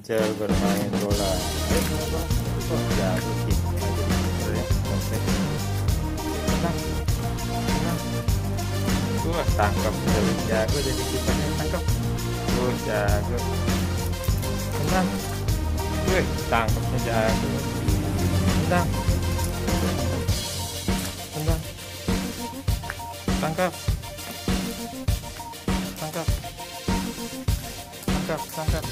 Boncel bermain bola. Oh, jatuh gitu aja ya. Boncel. Tenang. Tenang. Tangkap. Jago jadi kipernya, tangkap. Jago. Tenang. Tangkapnya jago. Tenang. Tenang. Tangkap. Tangkap. Tangkap.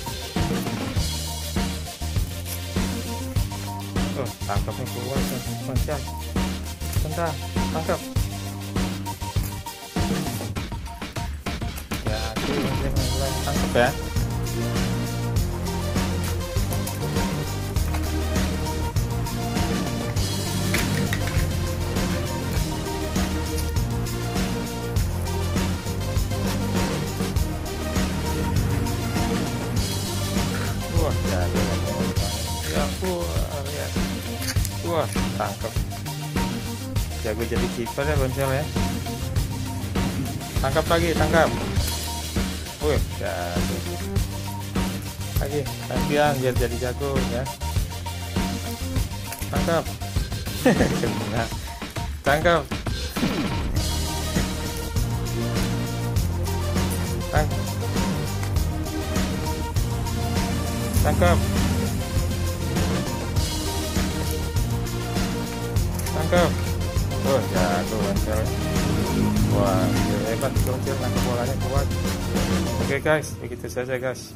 Tangkapnya keluar tuh, Boncel. Bentar, tangkap. Ya, mulai tangkap ya. Wah, tangkap. Jago jadi kiper ya Boncel ya. Tangkap lagi, tangkap. Jago. Lagi, latihan biar jadi jago ya. Tangkap. Kena. Tangkap. Tangkap. Tangkap. Jago Boncel. Wah, hebat Boncel, nangkap bolanya kuat. Oke guys, begitu saja guys.